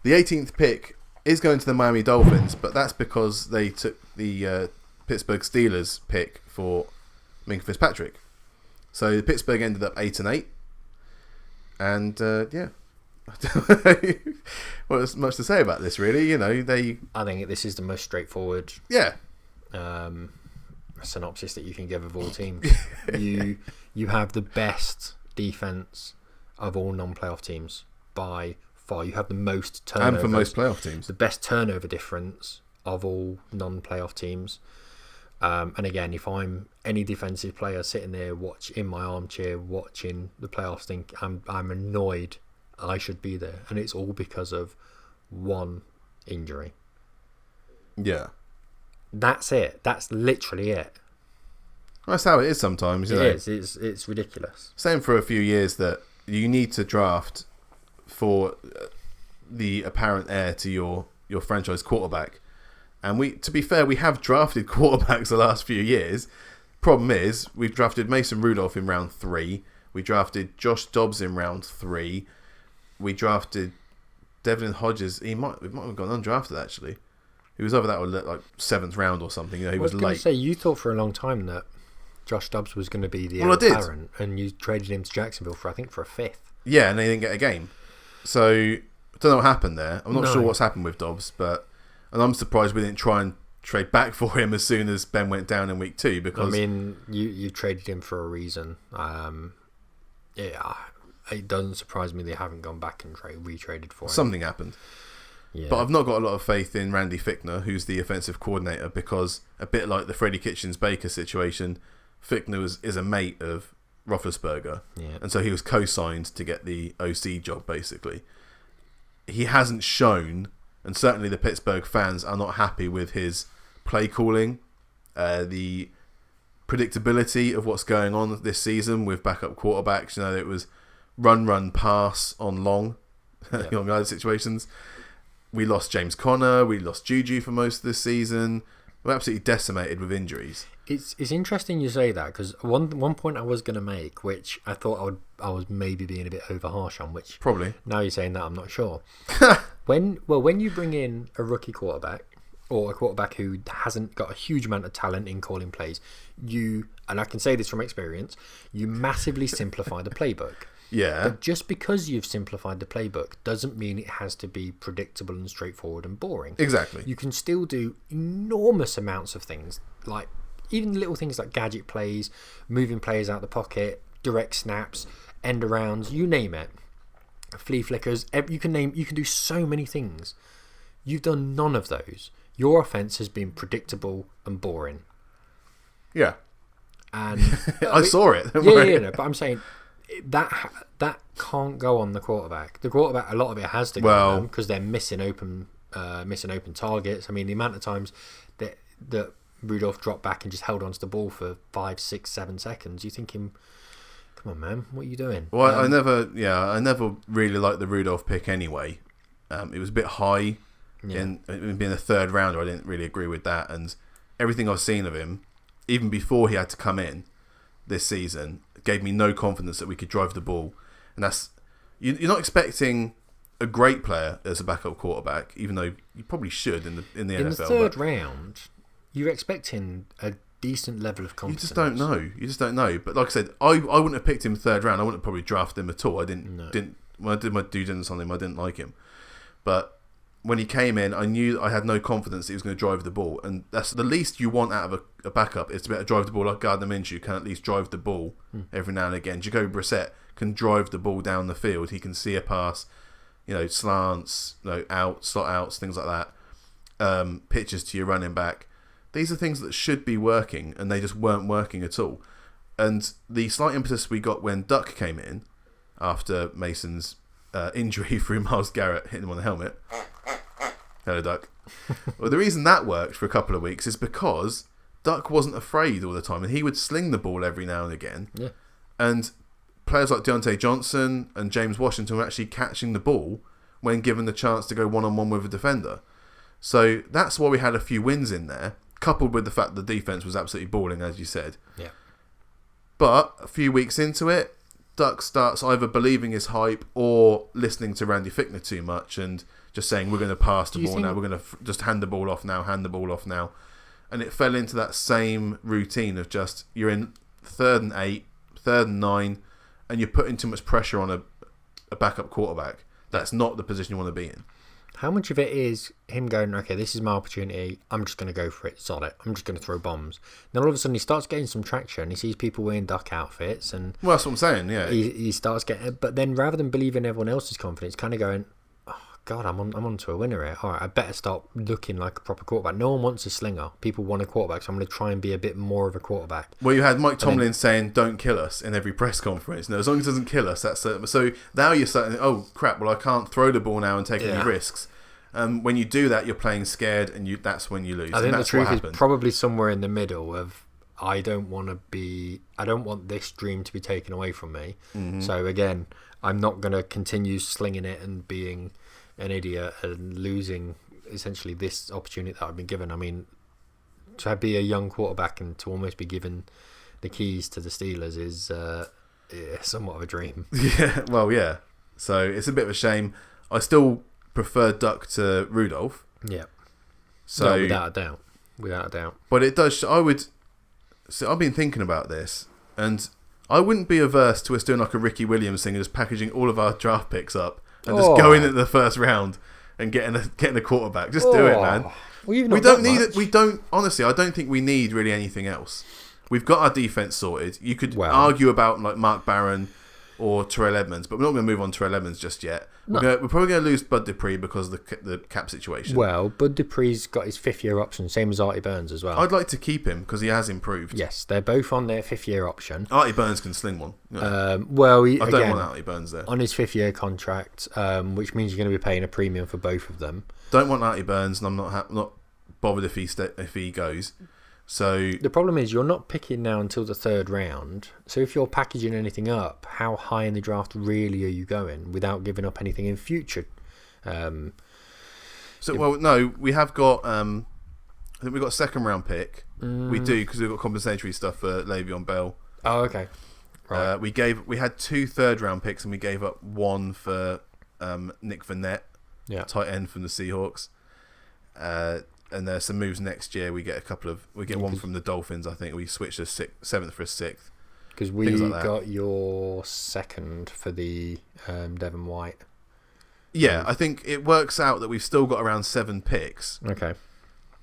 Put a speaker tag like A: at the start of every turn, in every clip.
A: The 18th pick is going to the Miami Dolphins, but that's because they took the Pittsburgh Steelers pick for Minka Fitzpatrick. So Pittsburgh ended up 8-8, and yeah, well, there's much to say about this, really.
B: I think this is the most straightforward.
A: Yeah.
B: Synopsis that you can give of all teams. You have the best defense of all non-playoff teams by far. You have the most turnovers,
A: and for most playoff teams,
B: the best turnover difference of all non-playoff teams. And again, if I'm any defensive player sitting there in my armchair watching the playoffs, think I'm annoyed. I should be there, and it's all because of one injury.
A: Yeah.
B: That's it. That's literally it.
A: That's how it is sometimes.
B: It is. It's ridiculous.
A: Same for a few years that you need to draft for the apparent heir to your franchise quarterback. And to be fair, we have drafted quarterbacks the last few years. Problem is, we've drafted Mason Rudolph in round 3. We drafted Josh Dobbs in round 3. We drafted Devlin Hodges. He might have gone undrafted, actually. He was over that like 7th round or something. He was late. I was going to
B: say, you thought for a long time that Josh Dobbs was going to be the apparent, and you traded him to Jacksonville for a 5th.
A: Yeah, and they didn't get a game. So, I don't know what happened there. I'm not sure what's happened with Dobbs, and I'm surprised we didn't try and trade back for him as soon as Ben went down in week 2. Because
B: I mean, you traded him for a reason. Yeah, it doesn't surprise me they haven't gone back and retraded for him.
A: Something happened. Yeah. But I've not got a lot of faith in Randy Fichtner, who's the offensive coordinator, because a bit like the Freddie Kitchens-Baker situation, Fichtner is a mate of Roethlisberger, and so he was co-signed to get the OC job, basically. He hasn't shown, and certainly the Pittsburgh fans are not happy with his play calling, the predictability of what's going on this season with backup quarterbacks. It was run, pass on long, on other situations. We lost James Conner. We lost Juju for most of this season. We're absolutely decimated with injuries.
B: It's interesting you say that, because one point I was going to make, which I thought I was maybe being a bit over harsh on, which
A: probably
B: now you're saying that, I'm not sure. when you bring in a rookie quarterback or a quarterback who hasn't got a huge amount of talent in calling plays, and I can say this from experience, you massively simplify the playbook.
A: Yeah.
B: But just because you've simplified the playbook doesn't mean it has to be predictable and straightforward and boring.
A: Exactly.
B: You can still do enormous amounts of things, like even little things like gadget plays, moving players out the pocket, direct snaps, end arounds, you name it. Flea flickers, you can do so many things. You've done none of those. Your offense has been predictable and boring.
A: Yeah.
B: And
A: I saw it.
B: No, but I'm saying that can't go on the quarterback. The quarterback, a lot of it has to go on them because they're missing open targets. I mean, the amount of times that Rudolph dropped back and just held onto the ball for 5, 6, 7 seconds, you're thinking, come on, man, what are you doing?
A: Well, I never really liked the Rudolph pick anyway. It was a bit high. In being a 3rd rounder, I didn't really agree with that. And everything I've seen of him, even before he had to come in this season, gave me no confidence that we could drive the ball. And that's you're not expecting a great player as a backup quarterback, even though you probably should in the NFL.
B: In the 3rd round, you're expecting a decent level of confidence.
A: You just don't know. But like I said, I wouldn't have picked him 3rd round. I wouldn't have probably drafted him at all. When I did my due diligence on him, I didn't like him. But when he came in, I knew I had no confidence that he was going to drive the ball. And that's the least you want out of a backup, is to be able to drive the ball like Gardner Minshew can at least drive the ball every now and again. Jacoby Brissett can drive the ball down the field. He can see a pass, slants, slot outs, things like that. Pitches to your running back. These are things that should be working, and they just weren't working at all. And the slight impetus we got when Duck came in, after Mason's injury through Myles Garrett hitting him on the helmet. Hello, Duck. Well, the reason that worked for a couple of weeks is because Duck wasn't afraid all the time, and he would sling the ball every now and again.
B: Yeah.
A: And players like Deontay Johnson and James Washington were actually catching the ball when given the chance to go one-on-one with a defender. So that's why we had a few wins in there, coupled with the fact that the defense was absolutely balling, as you said.
B: Yeah.
A: But a few weeks into it, Duck starts either believing his hype or listening to Randy Fichtner too much and just saying we're going to pass the ball now,
B: think...
A: we're going to just hand the ball off now, and it fell into that same routine of just you're in 3rd and 8, 3rd and 9, and you're putting too much pressure on a backup quarterback. That's not the position you want to be in.
B: How much of it is him going, okay, this is my opportunity, I'm just going to go for it, sod it, I'm just going to throw bombs. Then all of a sudden he starts getting some traction, he sees people wearing duck outfits, and
A: well, that's what I'm saying, yeah.
B: He starts getting, but then rather than believing everyone else's confidence, kind of going, oh God, I'm on to a winner here. All right, I better start looking like a proper quarterback. No one wants a slinger. People want a quarterback, so I'm going to try and be a bit more of a quarterback.
A: Well, you had Mike Tomlin saying, don't kill us in every press conference. No, as long as it doesn't kill us, that's so now you're starting, oh crap, well I can't throw the ball now and take any risks. When you do that, you're playing scared, and that's when you lose.
B: I think
A: that's
B: the truth is probably somewhere in the middle of I don't want this dream to be taken away from me. Mm-hmm. So again, I'm not going to continue slinging it and being an idiot and losing essentially this opportunity that I've been given. I mean, to be a young quarterback and to almost be given the keys to the Steelers is somewhat of a dream.
A: Yeah, well, yeah. So it's a bit of a shame. I still prefer Duck to Rudolph.
B: Yeah.
A: So
B: no, without a doubt.
A: But it does. So I've been thinking about this, and I wouldn't be averse to us doing like a Ricky Williams thing and just packaging all of our draft picks up and just going into the first round and getting a quarterback. Just do it, man.
B: Well,
A: we don't need it. We don't. Honestly, I don't think we need really anything else. We've got our defense sorted. You could argue about like Mark Barron or Terrell Edmonds, but we're not going to move on to Terrell Edmonds just yet. No. We're probably going to lose Bud Dupree because of the cap situation.
B: Well, Bud Dupree's got his 5th-year option, same as Artie Burns as well.
A: I'd like to keep him because he has improved.
B: Yes, they're both on their 5th-year option.
A: Artie Burns can sling one.
B: I don't want
A: Artie Burns there.
B: On his 5th-year contract, which means you're going to be paying a premium for both of them.
A: Don't want Artie Burns, and I'm not bothered if he goes. So
B: the problem is you're not picking now until the 3rd round. So if you're packaging anything up, how high in the draft really are you going without giving up anything in future?
A: We have got. I think we've got a 2nd round pick. We do because we've got compensatory stuff for Le'Veon Bell.
B: Oh, okay. Right.
A: We had 2 3rd round picks and we gave up 1 for Nick Vannett, tight end from the Seahawks. And there's some moves next year. We get one from the Dolphins. I think we switched a 7th for a 6th
B: because we got your 2nd for the Devin White.
A: Yeah, I think it works out that we've still got around 7 picks.
B: Okay,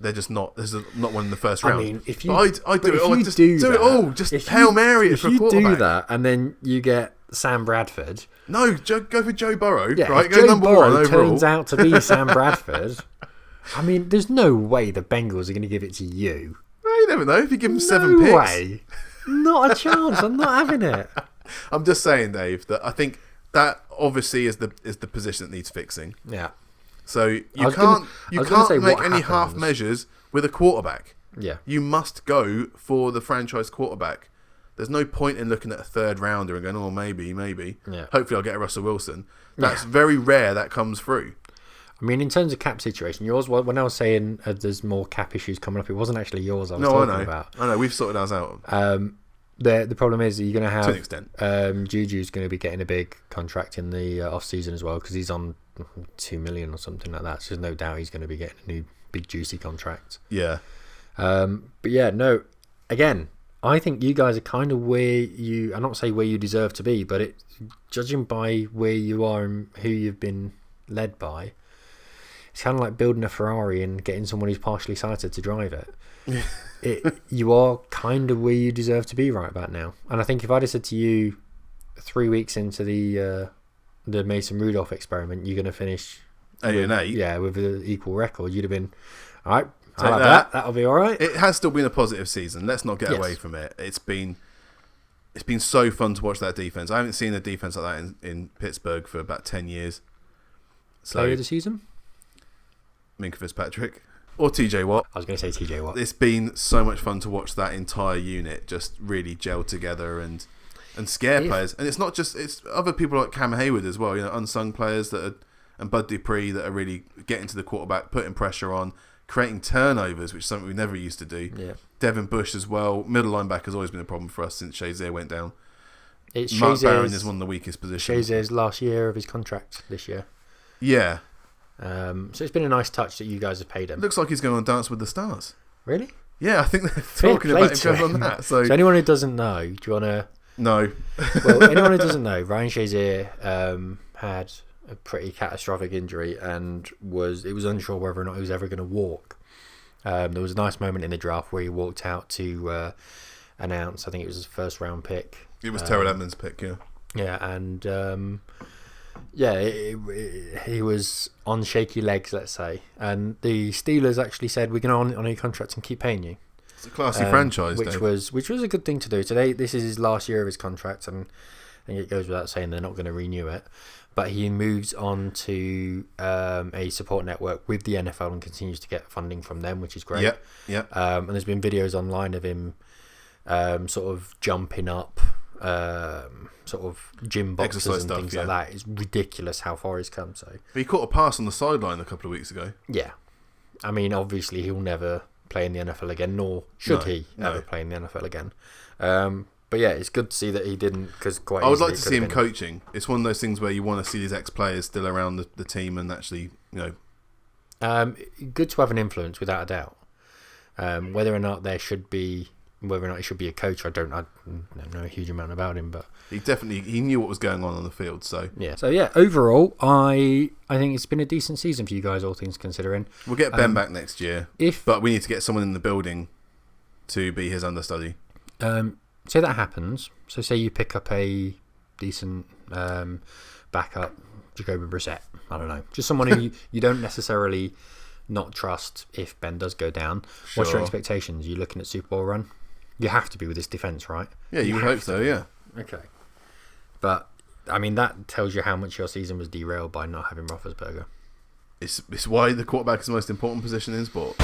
A: they're just not. There's not one in the first round.
B: I mean, if you,
A: I do it all. Just do it all. Just Hail Mary it for a quarterback.
B: If you do that, and then you get Sam Bradford.
A: No, go for Joe Burrow.
B: Yeah,
A: right?
B: If Joe Burrow turns out to be Sam Bradford. I mean, there's no way the Bengals are going to give it to you.
A: Well, you never know. If you give them 7 picks.
B: No way. Not a chance. I'm not having it.
A: I'm just saying, Dave, that I think that obviously is the position that needs fixing.
B: Yeah.
A: So you can't make any half measures with a quarterback.
B: Yeah.
A: You must go for the franchise quarterback. There's no point in looking at a 3rd rounder and going, oh, maybe.
B: Yeah.
A: Hopefully I'll get a Russell Wilson. That's very rare that comes through.
B: I mean, in terms of cap situation, yours, when I was saying there's more cap issues coming up, it wasn't actually yours I was talking about.
A: I know, we've sorted ours out.
B: The problem is you're going to have...
A: To an extent.
B: Juju's going to be getting a big contract in the off-season as well because he's on $2 million or something like that. So there's no doubt he's going to be getting a new big juicy contract.
A: Yeah.
B: But yeah, no, again, I think you guys are kind of where you... I'm not saying where you deserve to be, but judging by where you are and who you've been led by... It's kind of like building a Ferrari and getting someone who's partially sighted to drive it. You are kind of where you deserve to be right about now. And I think if I'd have said to you 3 weeks into the Mason Rudolph experiment, you're going to finish
A: 8-8.
B: Yeah, with an equal record, you'd have been, all right, I like that. That'll be all right.
A: It has still been a positive season. Let's not get away from it. It's been so fun to watch that defense. I haven't seen a defense like that in Pittsburgh for about 10 years.
B: Player of the season?
A: Minka Fitzpatrick or TJ Watt.
B: I was going to say TJ Watt.
A: It's been so much fun to watch that entire unit just really gel together and scare players. And it's not just, it's other people like Cam Hayward as well, unsung players and Bud Dupree that are really getting to the quarterback, putting pressure on, creating turnovers, which is something we never used to do.
B: Yeah.
A: Devin Bush as well. Middle linebacker has always been a problem for us since Shazier went down. Mark Barron is one of the weakest positions.
B: Shazier's last year of his contract this year.
A: Yeah.
B: So it's been a nice touch that you guys have paid him.
A: Looks like he's going on Dance with the Stars.
B: Really?
A: Yeah, I think they're talking about him going on that. So
B: anyone who doesn't know, do you want to...
A: No.
B: Well, anyone who doesn't know, Ryan Shazier had a pretty catastrophic injury and was unsure whether or not he was ever going to walk. There was a nice moment in the draft where he walked out to announce, I think it was his first round pick.
A: It was Terrell Edmonds' pick, yeah.
B: Yeah, and he was on shaky legs, let's say. And the Steelers actually said, we're going to honour your contract and keep paying you.
A: It's a classy franchise,
B: which was a good thing to do. Today, this is his last year of his contract, and I think it goes without saying they're not going to renew it. But he moves on to a support network with the NFL and continues to get funding from them, which is great.
A: Yeah.
B: And there's been videos online of him sort of jumping up, sort of gym boxes and
A: stuff,
B: things like that. It's ridiculous how far he's come. So
A: he caught a pass on the sideline a couple of weeks ago.
B: Yeah, I mean, obviously he'll never play in the NFL again, nor should he ever play in the NFL again. But yeah, it's good to see that he didn't, because
A: I would like to see him coaching. It's one of those things where you want to see these ex-players still around the team and actually,
B: good to have an influence without a doubt. Whether or not he should be a coach, I don't know a huge amount about him, but
A: he knew what was going on the field. So
B: yeah. Overall, I think it's been a decent season for you guys, all things considering.
A: We'll get Ben back next year, but we need to get someone in the building to be his understudy.
B: Say that happens. So say you pick up a decent backup, Jacoby Brissett. I don't know, just someone who you don't necessarily not trust if Ben does go down.
A: Sure.
B: What's your expectations? Are you looking at Super Bowl run? You have to be with this defense, right?
A: Yeah, you would hope so. Yeah.
B: Okay. But I mean, that tells you how much your season was derailed by not having Roethlisberger.
A: It's why the quarterback is the most important position in sport.